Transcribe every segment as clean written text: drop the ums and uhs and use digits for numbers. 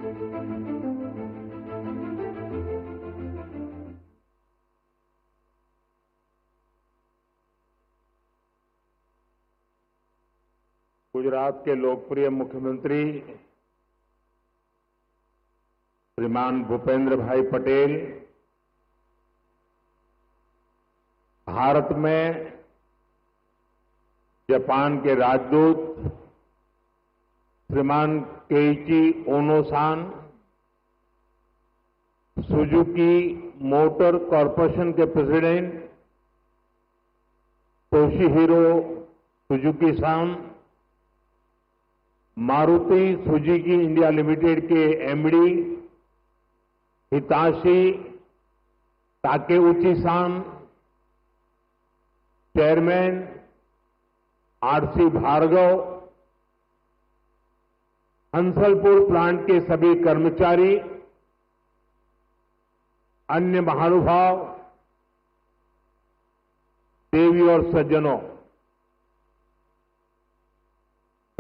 गुजरात के लोकप्रिय मुख्यमंत्री श्रीमान भूपेंद्र भाई पटेल भारत में जापान के राजदूत श्रीमान Keiichi Ono san, Suzuki Motor Corporation के president Toshihiro Suzuki san, Maruti Suzuki India Limited के MD Hisashi Takeuchi san, chairman RC Bhargava, Hansalpur plant के सभी कर्मचारी, अन्य महानुभाव, देवी और सज्जनों,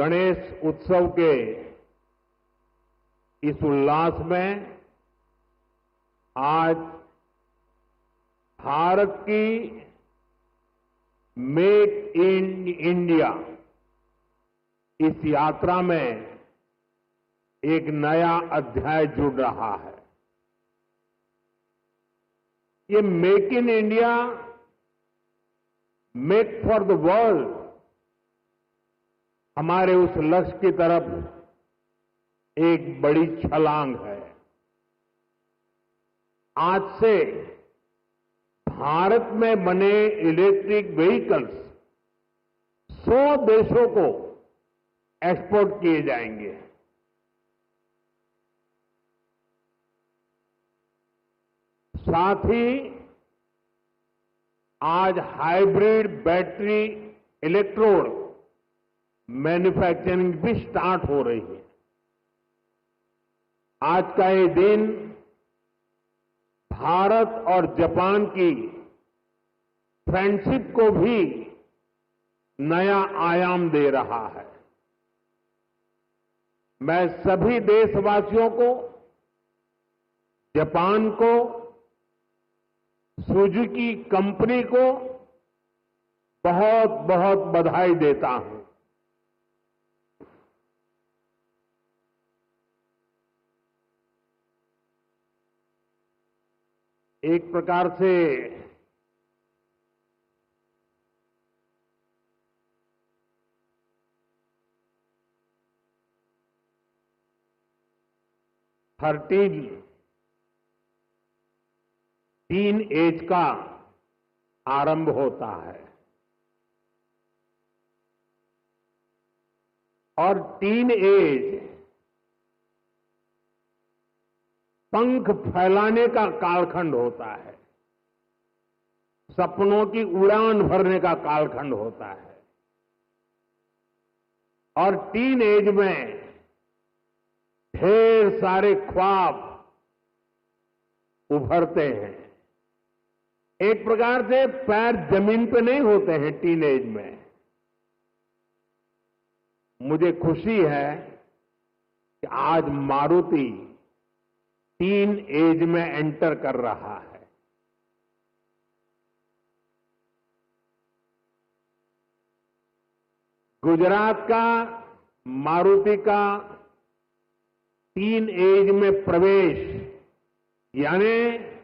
गणेश उत्सव के इस उल्लास में आज भारत की मेक इन इंडिया इस यात्रा में एक नया अध्याय जुड़ रहा है। ये make in India, make for the world हमारे उस लक्ष्य की तरफ एक बड़ी छलांग है। आज से भारत में बने इलेक्ट्रिक व्हीकल्स 100 देशों को एक्सपोर्ट किए जाएंगे। साथ ही आज हाइब्रिड बैटरी इलेक्ट्रोड मैन्युफैक्चरिंग भी स्टार्ट हो रही है। आज का ये दिन भारत और जापान की फ्रेंडशिप को भी नया आयाम दे रहा है। मैं सभी देशवासियों को, जापान को, सुजुकी कंपनी को बहुत बहुत बधाई देता हूं। एक प्रकार से टीन एज का आरंभ होता है और टीन एज पंख फैलाने का कालखंड होता है, सपनों की उड़ान भरने का कालखंड होता है और टीन एज में ढेर सारे ख्वाब उभरते हैं। एक प्रकार से पैर जमीन पे नहीं होते हैं टीन एज में। मुझे खुशी है कि आज मारुति टीन एज में एंटर कर रहा है। गुजरात का मारुति का टीन एज में प्रवेश यानी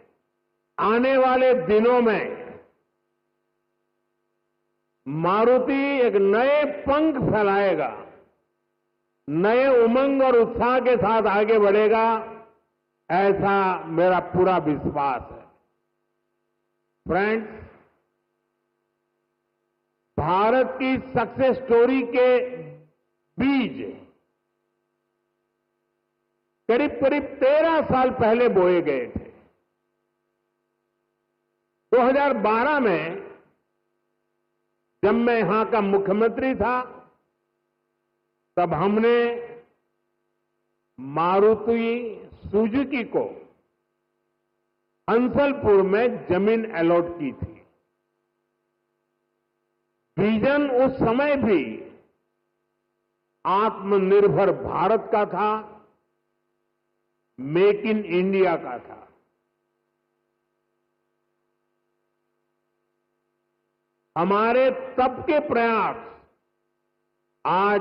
आने वाले दिनों में मारुति एक नए पंख फैलाएगा, नए उमंग और उत्साह के साथ आगे बढ़ेगा, ऐसा मेरा पूरा विश्वास है। फ्रेंड्स, भारत की सक्सेस स्टोरी के बीज करीब करीब 13 साल पहले बोए गए थे। 2012 में जब मैं यहां का मुख्यमंत्री था, तब हमने मारुति सुजुकी को हंसलपुर में जमीन अलॉट की थी। विजन उस समय भी आत्मनिर्भर भारत का था, मेक इन इंडिया का था। हमारे तब के प्रयास आज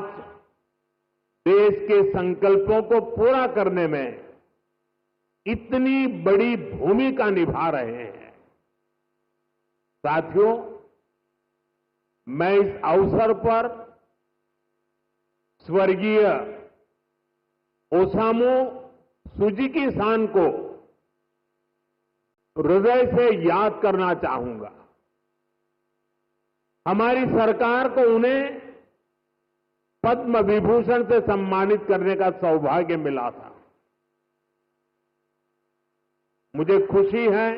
देश के संकल्पों को पूरा करने में इतनी बड़ी भूमिका निभा रहे हैं। साथियों, मैं इस अवसर पर स्वर्गीय ओसामू सुजीकी-सान को हृदय से याद करना चाहूंगा। हमारी सरकार को उन्हें पद्म विभूषण से सम्मानित करने का सौभाग्य मिला था। मुझे खुशी है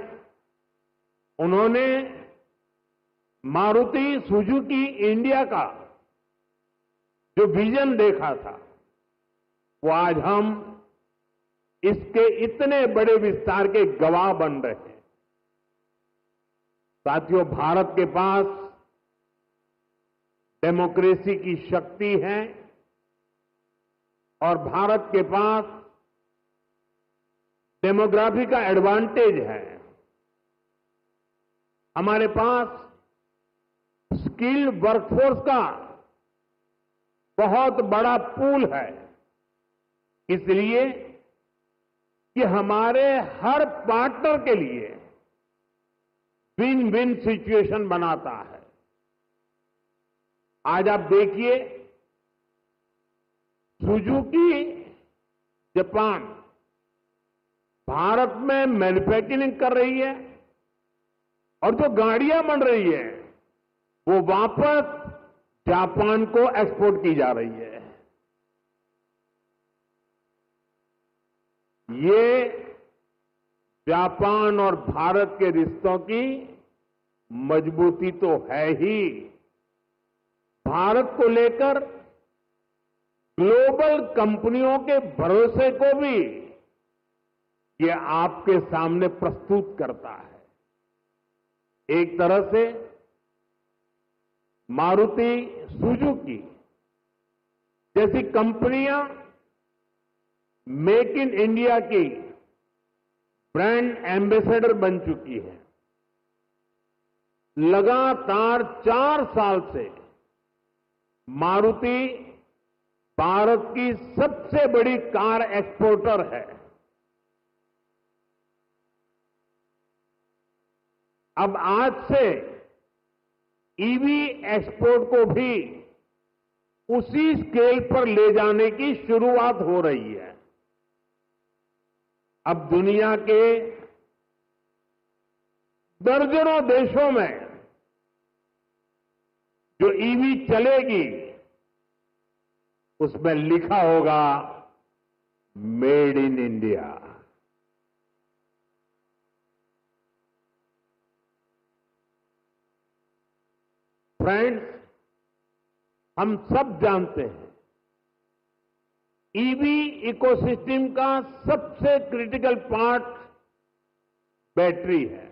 उन्होंने मारुति सुजुकी इंडिया का जो विजन देखा था, वो आज हम इसके इतने बड़े विस्तार के गवाह बन रहे हैं। साथियों, भारत के पास डेमोक्रेसी की शक्ति है और भारत के पास डेमोग्राफी का एडवांटेज है। हमारे पास स्किल्ड वर्कफोर्स का बहुत बड़ा पूल है, इसलिए कि हमारे हर पार्टनर के लिए विन विन सिचुएशन बनाता है। आज आप देखिए, सुजुकी जापान भारत में मैन्युफैक्चरिंग कर रही है और जो गाड़ियां बन रही है वो वापस जापान को एक्सपोर्ट की जा रही है। ये जापान और भारत के रिश्तों की मजबूती तो है ही, भारत को लेकर ग्लोबल कंपनियों के भरोसे को भी ये आपके सामने प्रस्तुत करता है। एक तरह से मारुति सुजुकी जैसी कंपनियां मेक इन इंडिया की ब्रांड एम्बेसडर बन चुकी है। लगातार 4 साल से मारुति भारत की सबसे बड़ी कार एक्सपोर्टर है। अब आज से ईवी एक्सपोर्ट को भी उसी स्केल पर ले जाने की शुरुआत हो रही है। अब दुनिया के दर्जनों देशों में जो ईवी चलेगी उसमें लिखा होगा मेड इन इंडिया। फ्रेंड्स, हम सब जानते हैं ईवी इकोसिस्टम का सबसे क्रिटिकल पार्ट बैटरी है।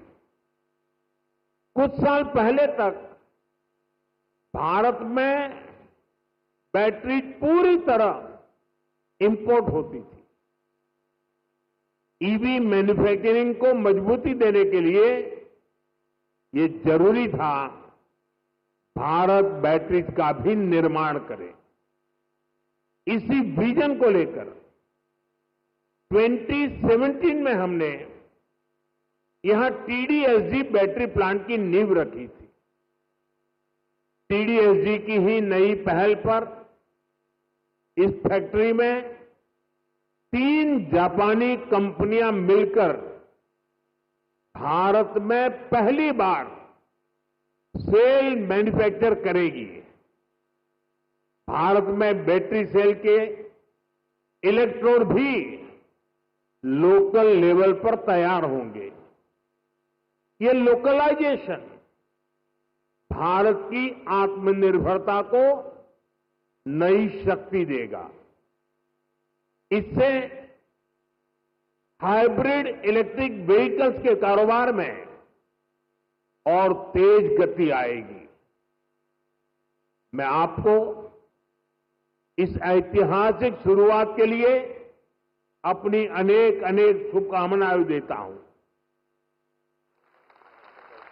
कुछ साल पहले तक भारत में बैटरी पूरी तरह इंपोर्ट होती थी। ईवी मैन्युफैक्चरिंग को मजबूती देने के लिए ये जरूरी था भारत बैटरीज का भी निर्माण करे। इसी विजन को लेकर 2017 में हमने यहां टीडीएसजी बैटरी प्लांट की नींव रखी थी। टीडीएसजी की ही नई पहल पर इस फैक्ट्री में 3 जापानी कंपनियां मिलकर भारत में पहली बार सेल मैन्युफैक्चर करेगी। भारत में बैटरी सेल के इलेक्ट्रोड भी लोकल लेवल पर तैयार होंगे। ये लोकलाइजेशन भारत की आत्मनिर्भरता को नई शक्ति देगा। इससे हाइब्रिड इलेक्ट्रिक व्हीकल्स के कारोबार में और तेज गति आएगी। मैं आपको इस ऐतिहासिक शुरुआत के लिए अपनी अनेक अनेक शुभकामनाएं देता हूं।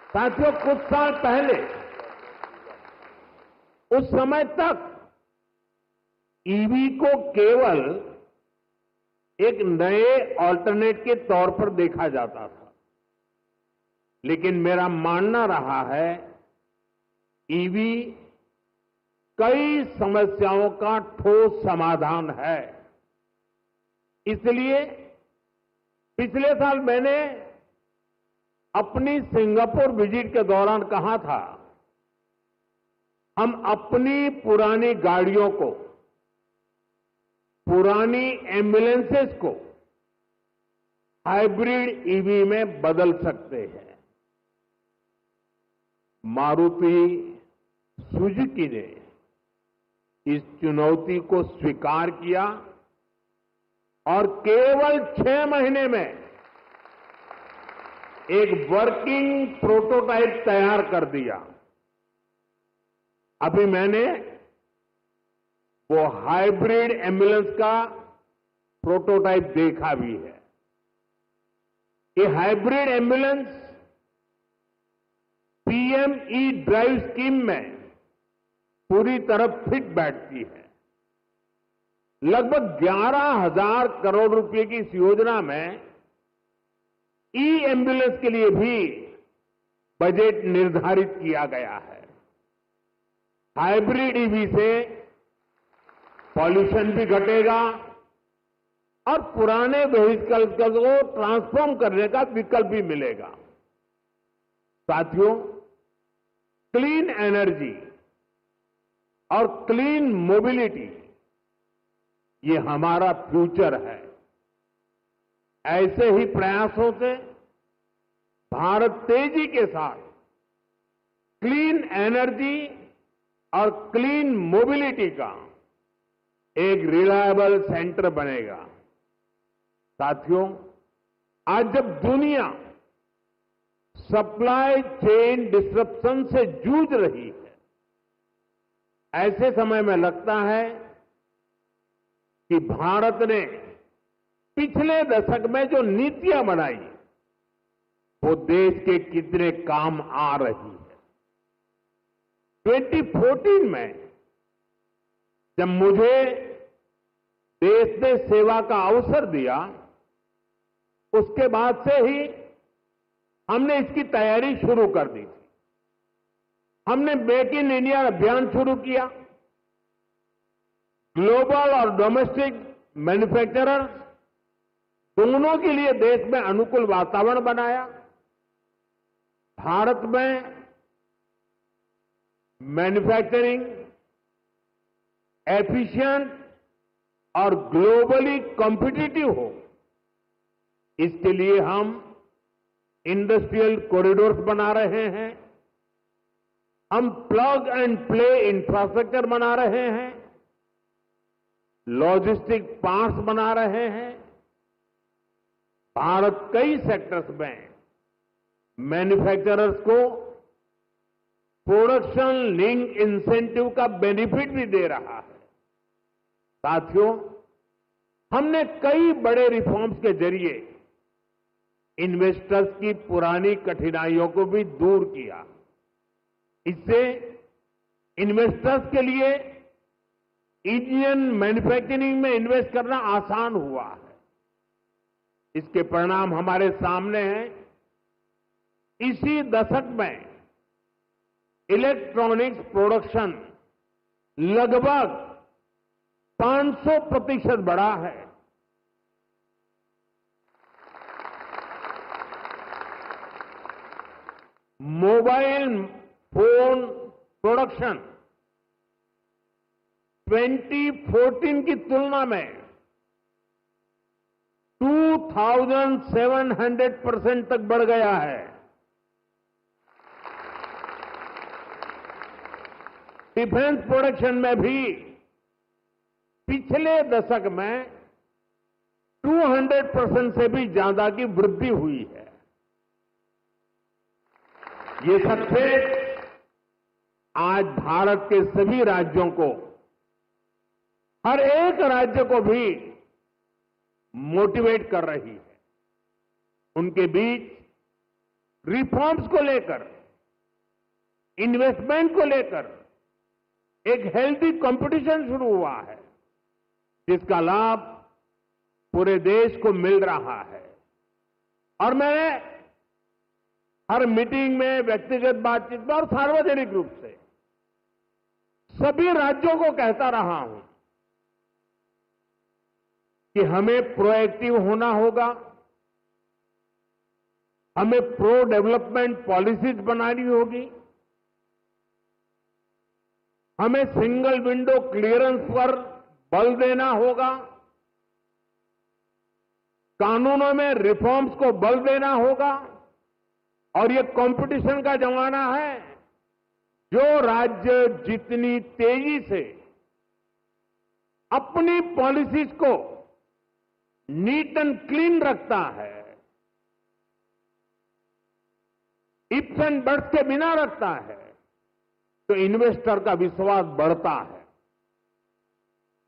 साथियों, कुछ साल पहले उस समय तक ईवी को केवल एक नए ऑल्टरनेट के तौर पर देखा जाता था, लेकिन मेरा मानना रहा है ईवी कई समस्याओं का ठोस समाधान है। इसलिए पिछले साल मैंने अपनी सिंगापुर विजिट के दौरान कहा था, हम अपनी पुरानी गाड़ियों को, पुरानी एम्बुलेंसेस को हाइब्रिड ईवी में बदल सकते हैं। मारुति सुजुकी ने इस चुनौती को स्वीकार किया और केवल 6 महीने में एक वर्किंग प्रोटोटाइप तैयार कर दिया। अभी मैंने वो हाइब्रिड एम्बुलेंस का प्रोटोटाइप देखा भी है। ये hybrid ambulance PM E drive scheme में पूरी तरह फिट बैठती है। लगभग 11,000 करोड़ रुपए की इस योजना में ई एम्बुलेंस के लिए भी बजट निर्धारित किया गया है। हाइब्रिड ईवी से पॉल्यूशन भी घटेगा और पुराने व्हीकल्स को ट्रांसफॉर्म करने का विकल्प भी मिलेगा। साथियों, क्लीन एनर्जी और क्लीन मोबिलिटी ये हमारा फ्यूचर है। ऐसे ही प्रयासों से भारत तेजी के साथ क्लीन एनर्जी और क्लीन मोबिलिटी का एक रिलायबल सेंटर बनेगा। साथियों, आज जब दुनिया सप्लाई चेन डिसरप्शन से जूझ रही है, ऐसे समय में लगता है कि भारत ने पिछले दशक में जो नीतियां बनाई वो देश के कितने काम आ रही है। 2014 में जब मुझे देश ने सेवा का अवसर दिया, उसके बाद से ही हमने इसकी तैयारी शुरू कर दी थी। हमने मेक इन इंडिया अभियान शुरू किया। ग्लोबल और डोमेस्टिक मैन्युफैक्चरर्स दोनों के लिए देश में अनुकूल वातावरण बनाया। भारत में मैन्युफैक्चरिंग एफिशिएंट और ग्लोबली कॉम्पिटिटिव हो, इसके लिए हम इंडस्ट्रियल कॉरिडोर्स बना रहे हैं, हम प्लग एंड प्ले इंफ्रास्ट्रक्चर बना रहे हैं, लॉजिस्टिक पार्क्स बना रहे हैं। भारत कई सेक्टर्स में मैन्युफैक्चरर्स को प्रोडक्शन लिंक इंसेंटिव का बेनिफिट भी दे रहा है। साथियों, हमने कई बड़े रिफॉर्म्स के जरिए इन्वेस्टर्स की पुरानी कठिनाइयों को भी दूर किया। इससे इन्वेस्टर्स के लिए इंडियन मैन्युफैक्चरिंग में इन्वेस्ट करना आसान हुआ है। इसके परिणाम हमारे सामने हैं। इसी दशक में इलेक्ट्रॉनिक्स प्रोडक्शन लगभग 500% बढ़ा है। मोबाइल फोन प्रोडक्शन 2014 की तुलना में 2700% तक बढ़ गया है। डिफेंस प्रोडक्शन में भी पिछले दशक में 200% से भी ज्यादा की वृद्धि हुई है। ये सक्सेस आज भारत के सभी राज्यों को, हर एक राज्य को भी मोटिवेट कर रही है। उनके बीच रिफॉर्म्स को लेकर, इन्वेस्टमेंट को लेकर एक हेल्दी कंपटीशन शुरू हुआ है, जिसका लाभ पूरे देश को मिल रहा है। और मैं हर मीटिंग में, व्यक्तिगत बातचीत में और सार्वजनिक रूप से सभी राज्यों को कहता रहा हूं कि हमें प्रोएक्टिव होना होगा, हमें प्रो डेवलपमेंट पॉलिसीज बनानी होगी, हमें सिंगल विंडो क्लियरेंस पर बल देना होगा, कानूनों में रिफॉर्म्स को बल देना होगा। और ये कंपटीशन का जमाना है। जो राज्य जितनी तेजी से अपनी पॉलिसीज को नीट एंड क्लीन रखता है, इफ्स एंड बट्स के बिना रखता है, तो इन्वेस्टर का विश्वास बढ़ता है।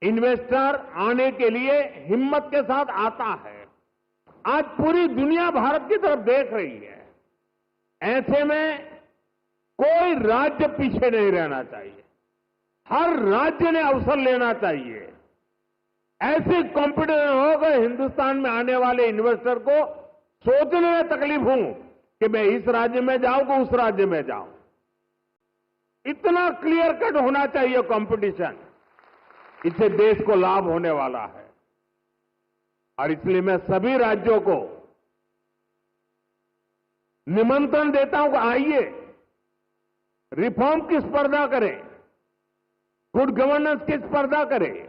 इन्वेस्टर आने के लिए हिम्मत के साथ आता है। आज पूरी दुनिया भारत की तरफ देख रही है। ऐसे में कोई राज्य पीछे नहीं रहना चाहिए। हर राज्य ने अवसर लेना चाहिए। ऐसे कॉम्पिटिशन होगा, हिंदुस्तान में आने वाले इन्वेस्टर को सोचने में तकलीफ हो कि मैं इस राज्य में जाऊं कि उस राज्य में जाऊं। इतना क्लियर कट होना चाहिए कंपटीशन। इससे देश को लाभ होने वाला है। और इसलिए मैं सभी राज्यों को निमंत्रण देता हूं कि आइए, रिफॉर्म की स्पर्धा करें, गुड गवर्नेंस की स्पर्धा करें,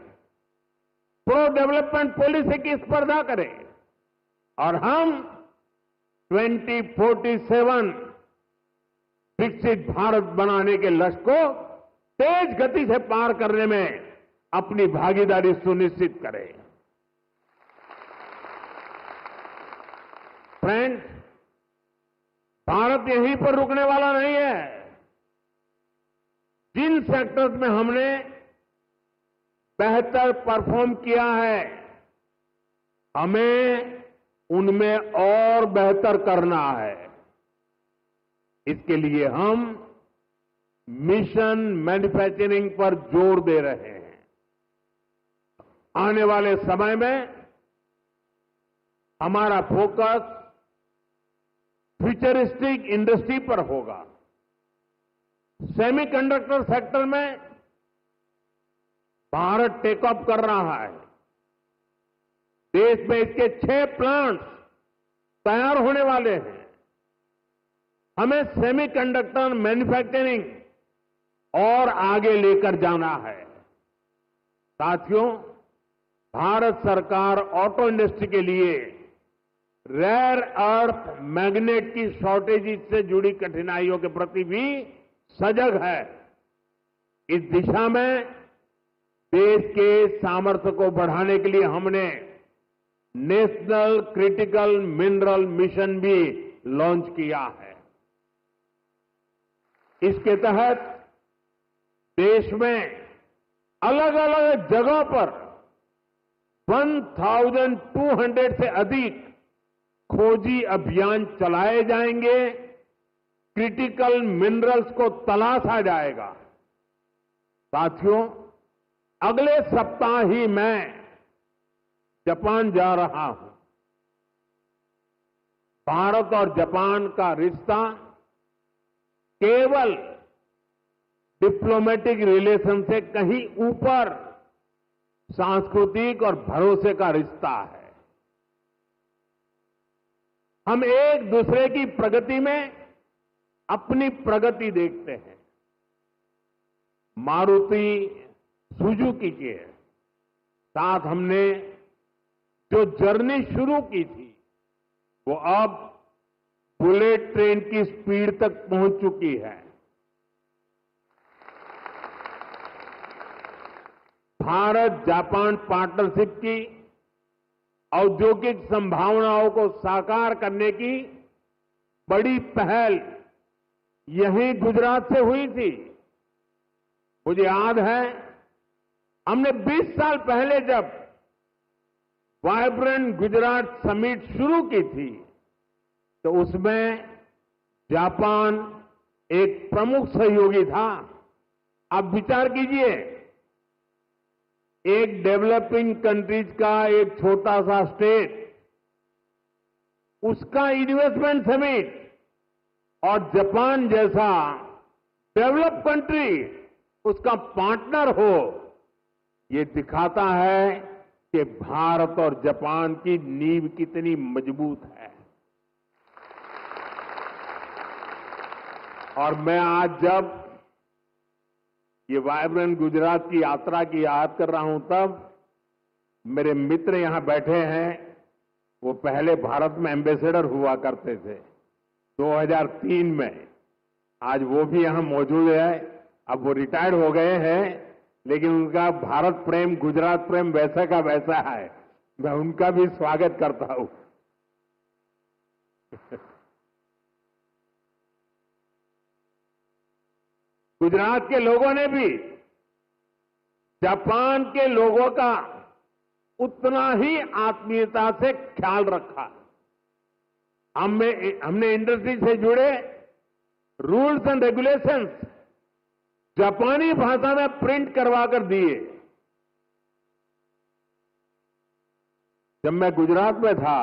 प्रो डेवलपमेंट पॉलिसी की स्पर्धा करें और हम 2047 विकसित भारत बनाने के लक्ष्य को तेज गति से पार करने में अपनी भागीदारी सुनिश्चित करें। फ्रेंड्स, भारत यहीं पर रुकने वाला नहीं है। जिन सेक्टर्स में हमने बेहतर परफॉर्म किया है, हमें उनमें और बेहतर करना है। इसके लिए हम मिशन मैन्युफैक्चरिंग पर जोर दे रहे हैं। आने वाले समय में हमारा फोकस फ्यूचरिस्टिक इंडस्ट्री पर होगा। सेमीकंडक्टर सेक्टर में भारत टेक ऑफ कर रहा है। देश में इसके 6 प्लांट्स तैयार होने वाले हैं। हमें सेमीकंडक्टर मैन्युफैक्चरिंग और आगे लेकर जाना है। साथियों, भारत सरकार ऑटो इंडस्ट्री के लिए रेयर अर्थ मैग्नेट की शॉर्टेज से जुड़ी कठिनाइयों के प्रति भी सजग है। इस दिशा में देश के सामर्थ्य को बढ़ाने के लिए हमने नेशनल क्रिटिकल मिनरल मिशन भी लॉन्च किया है। इसके तहत देश में अलग अलग जगहों पर 1200 से अधिक खोजी अभियान चलाए जाएंगे। क्रिटिकल मिनरल्स को तलाशा जाएगा। साथियों, अगले सप्ताह ही मैं जापान जा रहा हूं। भारत और जापान का रिश्ता केवल डिप्लोमेटिक रिलेशन से कहीं ऊपर सांस्कृतिक और भरोसे का रिश्ता है। हम एक दूसरे की प्रगति में अपनी प्रगति देखते हैं। मारुति सुजुकी के साथ हमने जो जर्नी शुरू की थी, वो अब बुलेट ट्रेन की स्पीड तक पहुंच चुकी है। भारत जापान पार्टनरशिप की औद्योगिक संभावनाओं को साकार करने की बड़ी पहल यहीं गुजरात से हुई थी। मुझे याद है, हमने 20 साल पहले जब वाइब्रेंट गुजरात समिट शुरू की थी तो उसमें जापान एक प्रमुख सहयोगी था। आप विचार कीजिए, एक डेवलपिंग कंट्रीज का एक छोटा सा स्टेट, उसका इन्वेस्टमेंट समिट, और जापान जैसा डेवलप कंट्री उसका पार्टनर हो, ये दिखाता है कि भारत और जापान की नींव कितनी मजबूत है। और मैं आज जब ये वाइब्रेंट गुजरात की यात्रा की याद कर रहा हूं, तब मेरे मित्र यहां बैठे हैं, वो पहले भारत में एम्बेसडर हुआ करते थे 2003 में। आज वो भी यहां मौजूद है। अब वो रिटायर्ड हो गए हैं, लेकिन उनका भारत प्रेम, गुजरात प्रेम वैसा का वैसा है। मैं उनका भी स्वागत करता हूं। गुजरात के लोगों ने भी जापान के लोगों का उतना ही आत्मीयता से ख्याल रखा। हमने इंडस्ट्री से जुड़े रूल्स एंड रेगुलेशंस जापानी भाषा में प्रिंट करवा कर दिए। जब मैं गुजरात में था,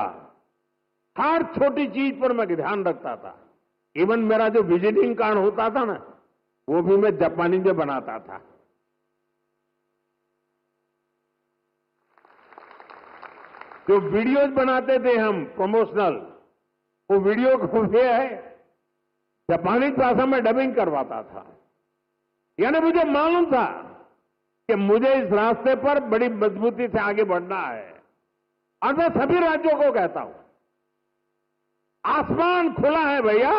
हर छोटी चीज पर मैं ध्यान रखता था। इवन मेरा जो विजिटिंग कार्ड होता था ना, वो भी मैं जापानी में बनाता था। जो वीडियोज बनाते थे हम प्रमोशनल, वो वीडियो को भी है जापानी भाषा में डबिंग करवाता था। यानी मुझे मालूम था कि मुझे इस रास्ते पर बड़ी मजबूती से आगे बढ़ना है। और मैं सभी राज्यों को कहता हूं, आसमान खुला है भैया,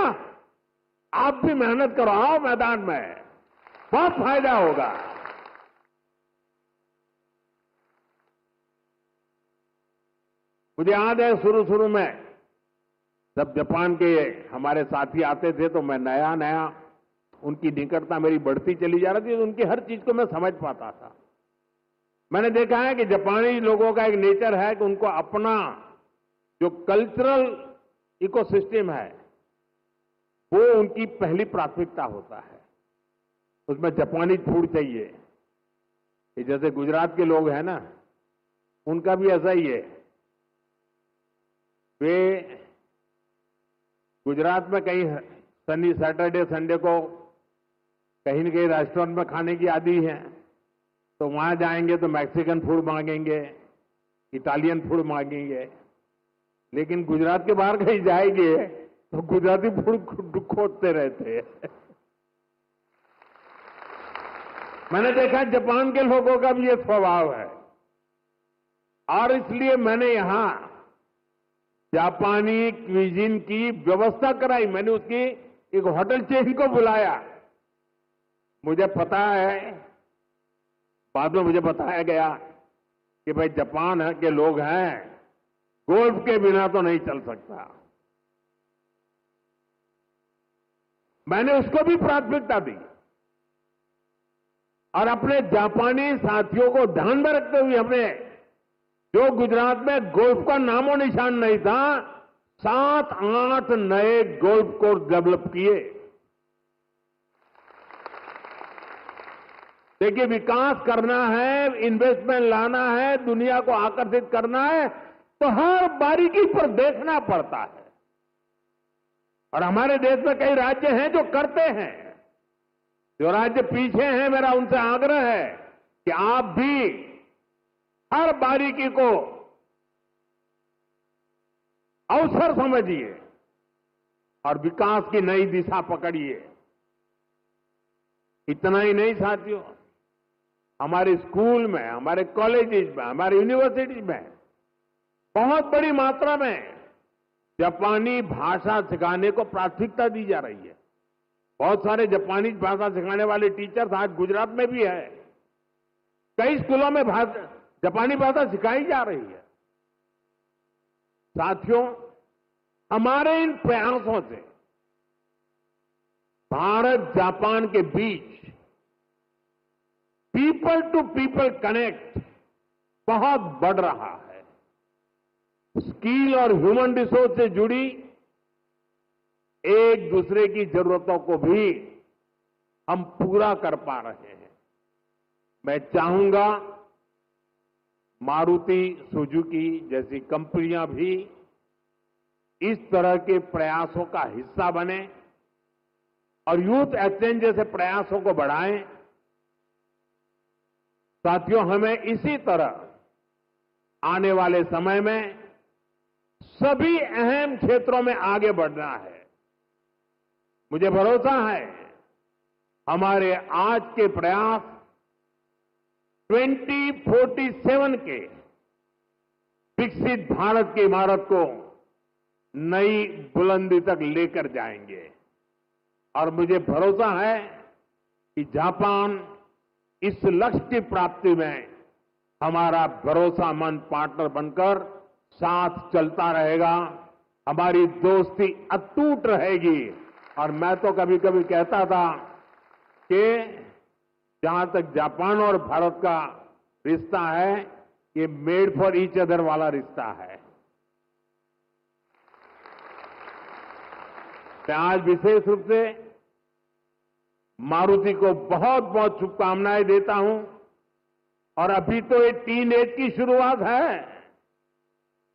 आप भी मेहनत करो, आओ मैदान में, बहुत फायदा होगा। मुझे याद है शुरू में जब जापान के हमारे साथी आते थे तो मैं नया नया उनकी निकटता मेरी बढ़ती चली जा रही थी, तो उनकी हर चीज को मैं समझ पाता था। मैंने देखा है कि जापानी लोगों का एक नेचर है कि उनको अपना जो कल्चरल इकोसिस्टम है वो उनकी पहली प्राथमिकता होता है। उसमें जापानी फूड चाहिए। ये जैसे गुजरात के लोग हैं ना, उनका भी ऐसा ही है। वे गुजरात में कहीं शनि, सैटरडे, संडे को कहीं न कहीं रेस्टोरेंट में खाने की आदी है, तो वहां जाएंगे तो मैक्सिकन फूड मांगेंगे, इटालियन फूड मांगेंगे। लेकिन गुजरात के बाहर कहीं जाएंगे तो गुजराती फूड खोजते रहते हैं। मैंने देखा जापान के लोगों का भी ये स्वभाव है, और इसलिए मैंने यहां जापानी क्विजीन की व्यवस्था कराई। मैंने उसकी एक होटल चेन को बुलाया। मुझे पता है, बाद में मुझे बताया गया कि भाई जापान के लोग हैं, गोल्फ के बिना तो नहीं चल सकता। मैंने उसको भी प्राथमिकता दी, और अपने जापानी साथियों को ध्यान में रखते हुए हमने, जो गुजरात में गोल्फ का नामो निशान नहीं था, 7-8 नए गोल्फ कोर्स डेवलप किए। देखिए, विकास करना है, इन्वेस्टमेंट लाना है, दुनिया को आकर्षित करना है, तो हर बारीकी पर देखना पड़ता है। और हमारे देश में कई राज्य हैं जो करते हैं। जो राज्य पीछे हैं, मेरा उनसे आग्रह है कि आप भी हर बारीकी को अवसर समझिए और विकास की नई दिशा पकड़िए। इतना ही नहीं साथियों, हमारे स्कूल में, हमारे कॉलेजेस में, हमारे यूनिवर्सिटी में बहुत बड़ी मात्रा में जापानी भाषा सिखाने को प्राथमिकता दी जा रही है। बहुत सारे जापानी भाषा सिखाने वाले टीचर्स आज गुजरात में भी है। कई स्कूलों में जापानी भाषा सिखाई जा रही है। साथियों, हमारे इन प्रयासों से भारत जापान के बीच पीपल टू पीपल कनेक्ट बहुत बढ़ रहा है। स्किल और ह्यूमन रिसोर्स से जुड़ी एक दूसरे की जरूरतों को भी हम पूरा कर पा रहे हैं। मैं चाहूंगा मारुति सुजुकी जैसी कंपनियां भी इस तरह के प्रयासों का हिस्सा बने और यूथ एक्सचेंज जैसे प्रयासों को बढ़ाएं। साथियों, हमें इसी तरह आने वाले समय में सभी अहम क्षेत्रों में आगे बढ़ना है। मुझे भरोसा है हमारे आज के प्रयास 2047 के विकसित भारत की इमारत को नई बुलंदी तक लेकर जाएंगे और मुझे भरोसा है कि जापान इस लक्ष्य की प्राप्ति में हमारा भरोसामंद पार्टनर बनकर साथ चलता रहेगा। हमारी दोस्ती अटूट रहेगी और मैं तो कभी कभी कहता था कि जहां तक जापान और भारत का रिश्ता है, ये मेड फॉर ईच अदर वाला रिश्ता है। मैं आज विशेष रूप से मारुति को बहुत बहुत शुभकामनाएं देता हूं और अभी तो ये टीन एज की शुरुआत है।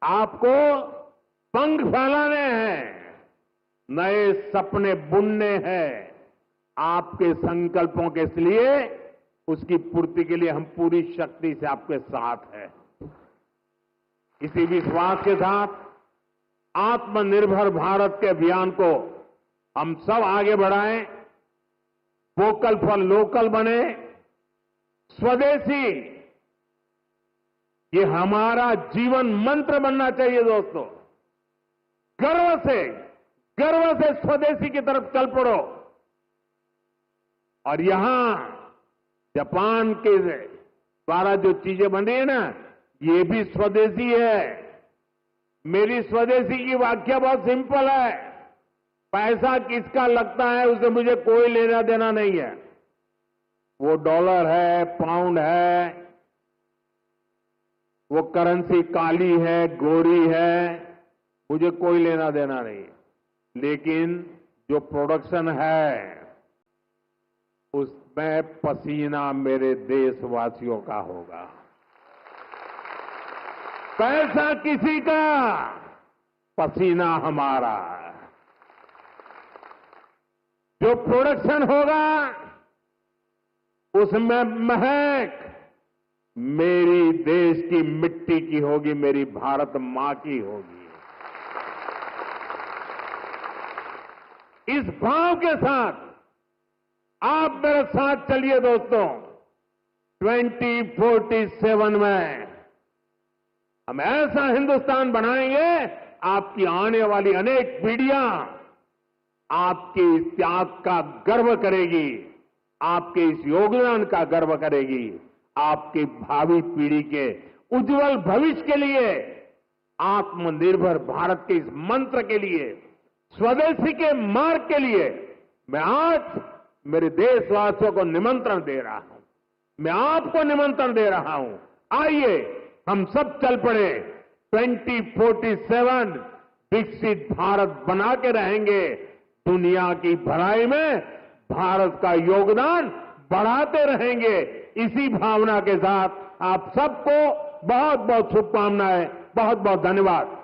आपको पंख फैलाने हैं, नए सपने बुनने हैं। आपके संकल्पों के लिए, उसकी पूर्ति के लिए हम पूरी शक्ति से आपके साथ हैं। इसी विश्वास के साथ आत्मनिर्भर भारत के अभियान को हम सब आगे बढ़ाएं, वोकल फॉर लोकल बने, स्वदेशी ये हमारा जीवन मंत्र बनना चाहिए। दोस्तों, गर्व से स्वदेशी की तरफ चल पड़ो। और यहां जापान के द्वारा जो चीजें बन रही है ना, ये भी स्वदेशी है। मेरी स्वदेशी की व्याख्या बहुत सिंपल है। पैसा किसका लगता है उससे मुझे कोई लेना देना नहीं है। वो डॉलर है, पाउंड है, वो करेंसी काली है, गोरी है, मुझे कोई लेना देना नहीं। लेकिन जो प्रोडक्शन है उसमें पसीना मेरे देशवासियों का होगा। पैसा किसी का, पसीना हमारा। जो प्रोडक्शन होगा उसमें महक मेरी देश की मिट्टी की होगी, मेरी भारत मां की होगी। इस भाव के साथ आप मेरे साथ चलिए दोस्तों। 2047 में हम ऐसा हिंदुस्तान बनाएंगे, आपकी आने वाली अनेक पीढ़ियां आपके इस त्याग का गर्व करेगी, आपके इस योगदान का गर्व करेगी। आपकी भावी पीढ़ी के उज्जवल भविष्य के लिए, आत्मनिर्भर भारत के इस मंत्र के लिए, स्वदेशी के मार्ग के लिए मैं आज मेरे देशवासियों को निमंत्रण दे रहा हूं। मैं आपको निमंत्रण दे रहा हूं। आइए हम सब चल पड़े। 2047 विकसित भारत बना के रहेंगे। दुनिया की भलाई में भारत का योगदान बढ़ाते रहेंगे। इसी भावना के साथ आप सबको बहुत बहुत शुभकामनाएं, बहुत बहुत धन्यवाद।